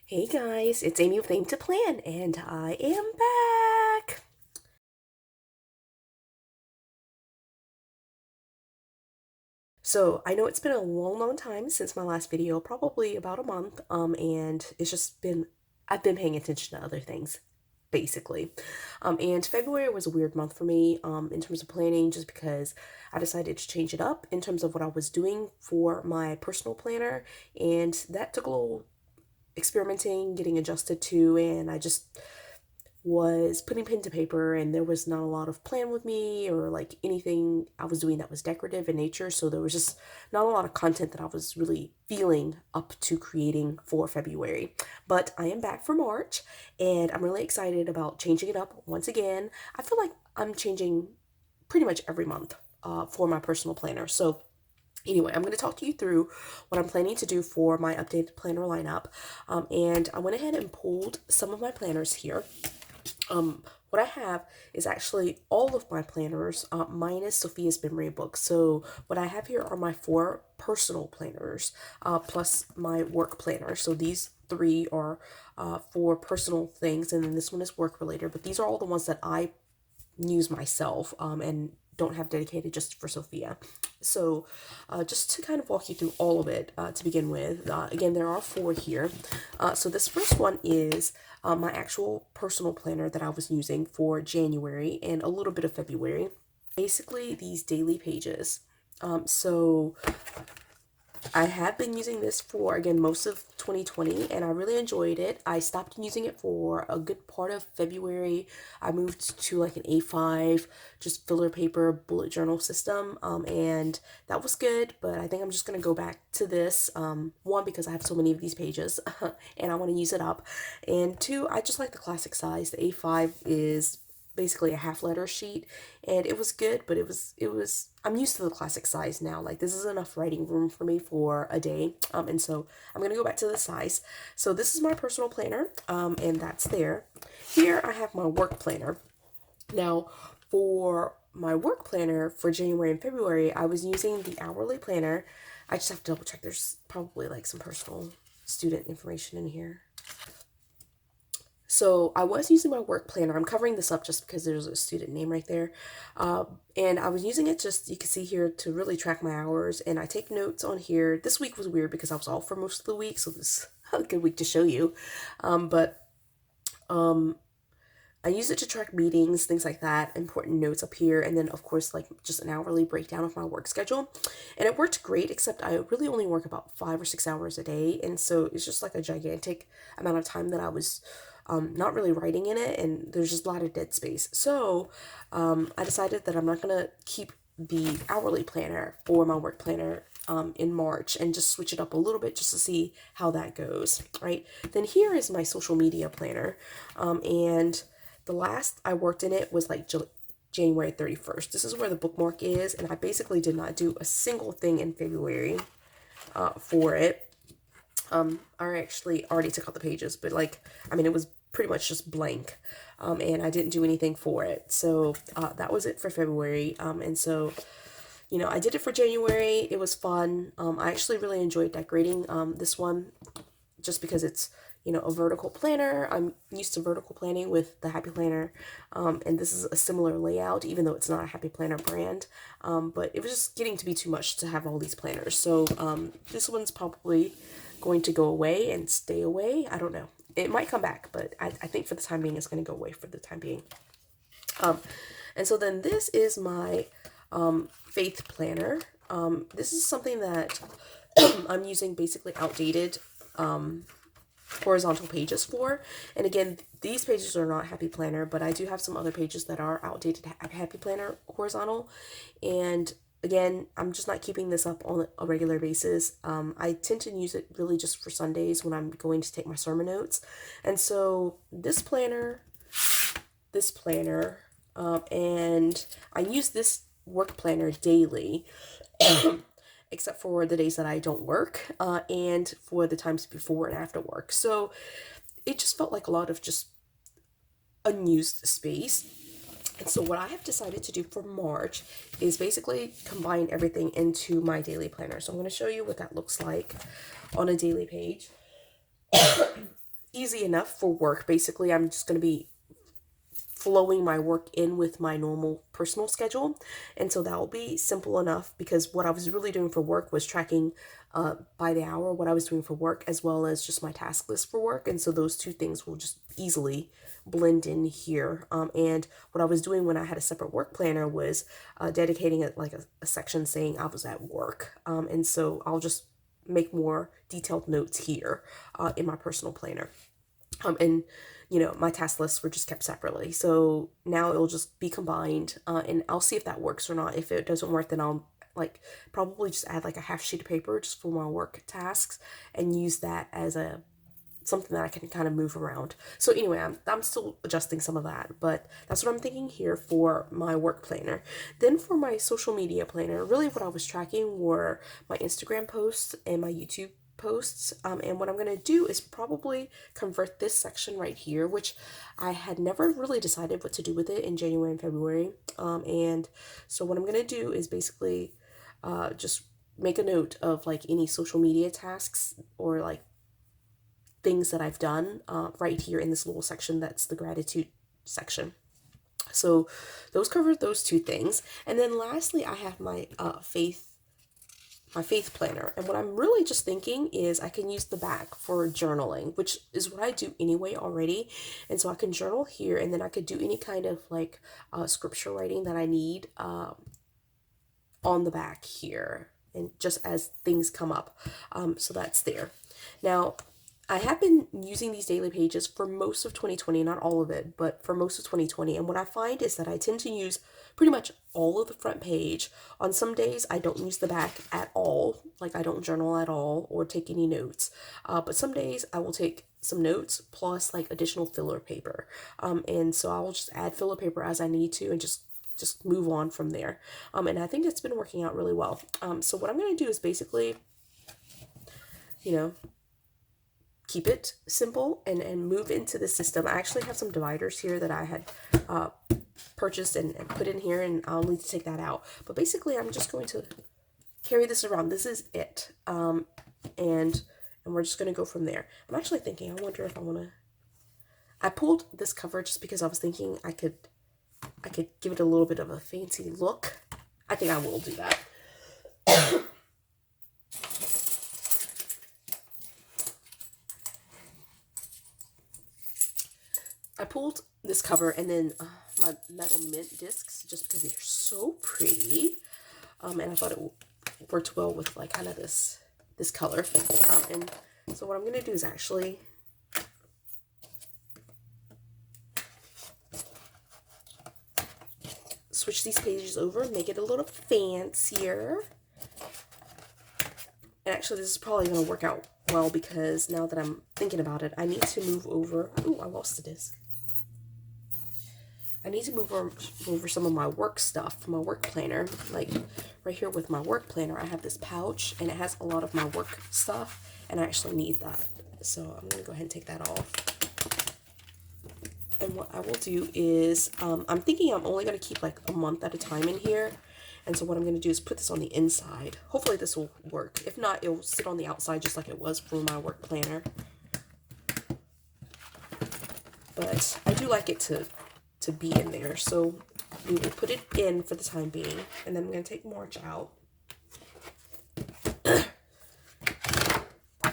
Hey guys, it's Amy with aim.to.plan, and I am back! So, I know it's been a long time since my last video, probably about a month, and it's just been, I've been paying attention to other things, basically. And February was a weird month for me, in terms of planning, just because I decided to change it up in terms of what I was doing for my personal planner, and that took a little experimenting, getting adjusted to, and I just was putting pen to paper, and there was not a lot of plan with me or like anything I was doing that was decorative in nature, so there was just not a lot of content that I was really feeling up to creating for February. But I am back for March, and I'm really excited about changing it up once again. I feel like I'm changing pretty much every month for my personal planner. So anyway, I'm going to talk to you through what I'm planning to do for my updated planner lineup. And I went ahead and pulled some of my planners here. What I have is actually all of my planners, minus Sophia's memory book. So what I have here are my 4 personal planners, plus my work planner. So these 3 are for personal things, and then this one is work related. But these are all the ones that I use myself, and don't have dedicated just for Sophia. So just to kind of walk you through all of it to begin with, again, there are 4 here. So this first one is my actual personal planner that I was using for January and a little bit of February. Basically, these daily pages. So I have been using this for, again, most of 2020, and I really enjoyed it. I stopped using it for a good part of February. I moved to like an A5, just filler paper bullet journal system, and that was good, but I think I'm just going to go back to this, one, because I have so many of these pages, and I want to use it up, and 2, I just like the classic size. The A5 is basically a half letter sheet, and it was good, but it was I'm used to the classic size now. Like, this is enough writing room for me for a day, and so I'm gonna go back to the size. So this is my personal planner, and that's there. Here I have my work planner. Now, for my work planner for January and February, I was using the hourly planner. I just have to double check. There's probably like some personal student information in here. So I was using my work planner. I'm covering this up just because there's a student name right there. And I was using it, just, you can see here, to really track my hours. And I take notes on here. This week was weird because I was off for most of the week, so this is a good week to show you. But I use it to track meetings, things like that, important notes up here, and then, of course, like just an hourly breakdown of my work schedule. And it worked great, except I really only work about 5 or 6 hours a day, and so it's just like a gigantic amount of time that I was not really writing in it, and there's just a lot of dead space. So I decided that I'm not going to keep the hourly planner for my work planner in March, and just switch it up a little bit just to see how that goes, right? Then here is my social media planner, and the last I worked in it was like January 31st. This is where the bookmark is, and I basically did not do a single thing in February for it. I actually already took out the pages, but like, I mean, it was pretty much just blank, and I didn't do anything for it. So that was it for February, and so, you know, I did it for January. It was fun. I actually really enjoyed decorating this one, just because it's, you know, a vertical planner. I'm used to vertical planning with the Happy Planner, and this is a similar layout, even though it's not a Happy Planner brand, but it was just getting to be too much to have all these planners. So this one's probably going to go away and stay away. I don't know. It might come back, but I think for the time being, it's going to go away for the time being. And so then this is my faith planner. This is something that I'm using basically outdated horizontal pages for. And again, these pages are not Happy Planner, but I do have some other pages that are outdated Happy Planner horizontal. And again, I'm just not keeping this up on a regular basis. I tend to use it really just for Sundays when I'm going to take my sermon notes. And so this planner, and I use this work planner daily, except for the days that I don't work, and for the times before and after work. So it just felt like a lot of just unused space. And so what I have decided to do for March is basically combine everything into my daily planner. So I'm going to show you what that looks like on a daily page. easy enough for work. Basically, I'm just going to be flowing my work in with my normal personal schedule. And so that will be simple enough, because what I was really doing for work was tracking by the hour what I was doing for work, as well as just my task list for work. And so those two things will just easily blend in here. And what I was doing when I had a separate work planner was dedicating it like a section saying I was at work. And so I'll just make more detailed notes here in my personal planner. And my task lists were just kept separately. So now it'll just be combined, and I'll see if that works or not. If it doesn't work, then I'll probably just add like a half sheet of paper just for my work tasks and use that as something that I can kind of move around. So anyway, I'm still adjusting some of that, but that's what I'm thinking here for my work planner. Then for my social media planner, really what I was tracking were my Instagram posts and my YouTube posts. And what I'm going to do is probably convert this section right here, which I had never really decided what to do with it in January and February. And so what I'm going to do is basically just make a note of like any social media tasks or like things that I've done right here in this little section that's the gratitude section. So those cover those two things. And then lastly, I have my faith planner. And what I'm really just thinking is I can use the back for journaling, which is what I do anyway already. And so I can journal here, and then I could do any kind of like scripture writing that I need on the back here, and just as things come up. So that's there. Now, I have been using these daily pages for most of 2020, not all of it, but for most of 2020. And what I find is that I tend to use pretty much all of the front page. On some days, I don't use the back at all. Like I don't journal at all or take any notes. But some days I will take some notes plus like additional filler paper. And so I will just add filler paper as I need to and just move on from there. And I think it's been working out really well. So what I'm going to do is basically, keep it simple and move into the system. I actually have some dividers here that I had purchased and put in here, and I'll need to take that out. But basically, I'm just going to carry this around. This is it. And we're just going to go from there. I'm actually thinking, I wonder if I want to... I pulled this cover just because I was thinking I could give it a little bit of a fancy look. I think I will do that. I pulled this cover and then my metal mint discs just because they're so pretty. And I thought it worked well with like kind of this color. And so what I'm going to do is actually switch these pages over, make it a little fancier. And actually this is probably going to work out well because now that I'm thinking about it, I need to move over. Ooh, I lost the disc. I need to move over some of my work stuff, my work planner. Like right here with my work planner, I have this pouch and it has a lot of my work stuff, and I actually need that. So I'm going to go ahead and take that off. And what I will do is, I'm thinking I'm only going to keep like a month at a time in here. And so what I'm going to do is put this on the inside. Hopefully this will work. If not, it will sit on the outside just like it was for my work planner. But I do like it to be in there. So we will put it in for the time being. And then I'm going to take March out.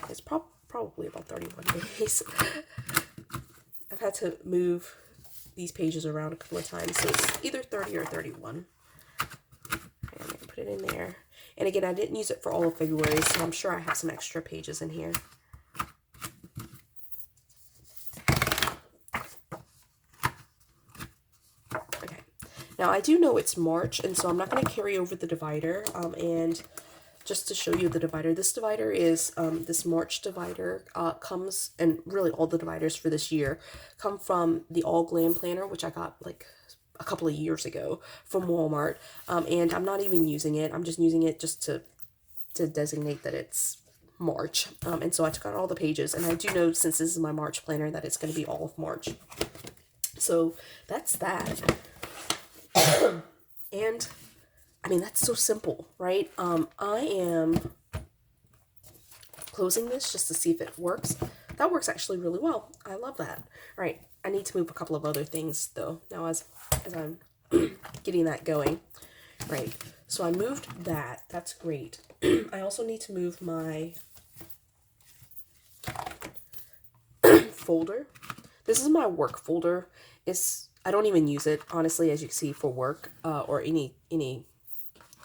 It's probably about 31 days. I've had to move these pages around a couple of times. So it's either 30 or 31. I'm going to put it in there. And again, I didn't use it for all of February, so I'm sure I have some extra pages in here. Okay. Now, I do know it's March, and so I'm not going to carry over the divider. And just to show you the divider, this divider is this March divider comes, and really all the dividers for this year come from the All Glam Planner, which I got like a couple of years ago from Walmart. And I'm not even using it. I'm just using it just to designate that it's March. And so I took out all the pages, and I do know since this is my March planner that it's going to be all of March. So that's that. And I mean, that's so simple, right? I am closing this just to see if it works. that works actually really well. I love that. All right, I need to move a couple of other things though now as I'm getting that going. Right, so I moved that. That's great. I also need to move my folder. This is my work folder. I don't even use it honestly, as you can see, for work or any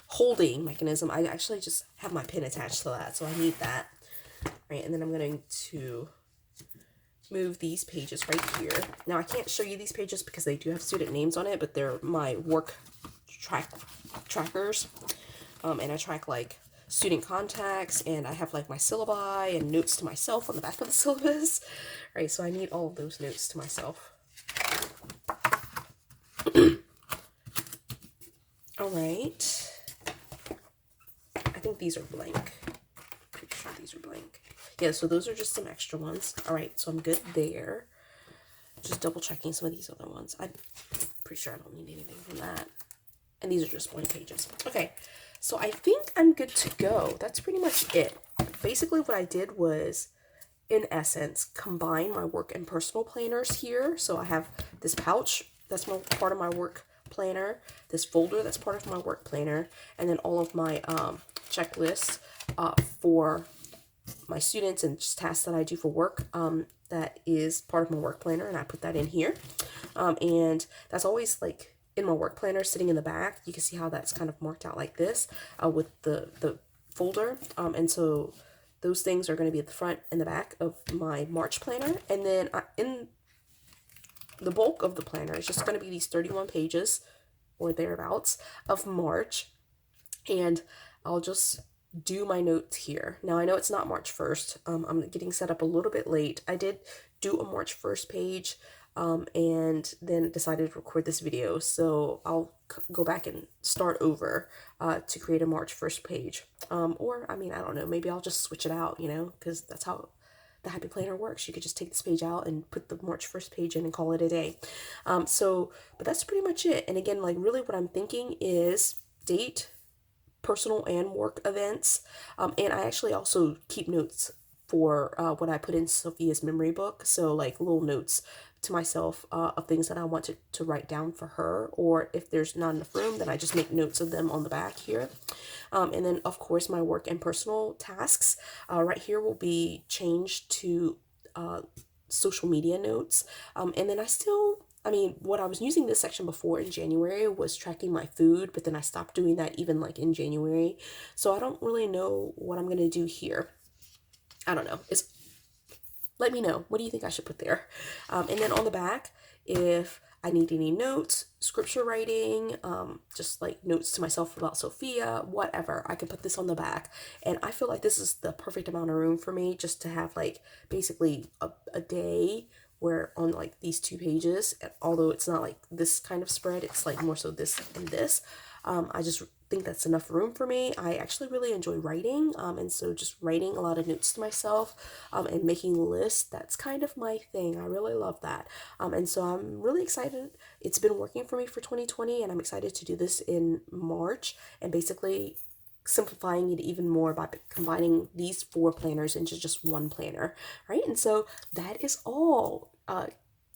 holding mechanism. I actually just have my pen attached to that, so I need that. Right, and then I'm going to move these pages right here. Now I can't show you these pages because they do have student names on it, but they're my work trackers, and I track like student contacts, and I have like my syllabi and notes to myself on the back of the syllabus. Right, so I need all of those notes to myself. All right, I think these are blank. Pretty sure these are blank. Yeah, so those are just some extra ones. All right, so I'm good there. Just double checking some of these other ones. I'm pretty sure I don't need anything from that. And these are just blank pages. Okay, so I think I'm good to go. That's pretty much it. Basically what I did was, in essence, combine my work and personal planners here. So I have this pouch that's part of my work planner, this folder that's part of my work planner, and then all of my checklists for my students and just tasks that I do for work. That is part of my work planner, and I put that in here. And that's always like in my work planner sitting in the back. You can see how that's kind of marked out like this with the folder. And so those things are going to be at the front and the back of my March planner. And then in the bulk of the planner, it's just going to be these 31 pages or thereabouts of March. And I'll just do my notes here. Now I know it's not March 1st. I'm getting set up a little bit late. I did do a March 1st page and then decided to record this video. So I'll go back and start over to create a March 1st page. Or, I mean, I don't know, maybe I'll just switch it out, you know, because that's how the Happy Planner works. You could just take this page out and put the March 1st page in and call it a day. But that's pretty much it. And again, like really what I'm thinking is date, personal and work events. And I actually also keep notes for what I put in Sophia's memory book. So like little notes to myself of things that I want to write down for her, or if there's not enough room, then I just make notes of them on the back here. And then of course my work and personal tasks right here will be changed to social media notes. And then what I was using this section before in January was tracking my food, but then I stopped doing that even like in January. So I don't really know what I'm going to do here. I don't know. Let me know. What do you think I should put there? And then on the back, if I need any notes, scripture writing, just like notes to myself about Sophia, whatever, I could put this on the back. And I feel like this is the perfect amount of room for me just to have like basically a day where on like these 2 pages, although it's not like this kind of spread, it's like more so this and this. I just think that's enough room for me. I actually really enjoy writing, and so just writing a lot of notes to myself and making lists, that's kind of my thing. I really love that. And so I'm really excited. It's been working for me for 2020, and I'm excited to do this in March and basically simplifying it even more by combining these 4 planners into just one planner, right? And so that is all.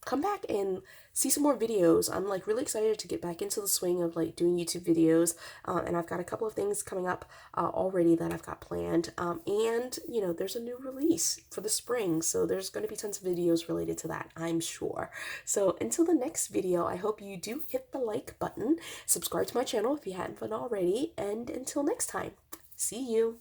Come back and see some more videos. I'm like really excited to get back into the swing of like doing YouTube videos, and I've got a couple of things coming up already that I've got planned, and you know, there's a new release for the spring, so there's going to be tons of videos related to that, I'm sure. So until the next video, I hope you do hit the like button, subscribe to my channel if you hadn't already, and until next time, see you.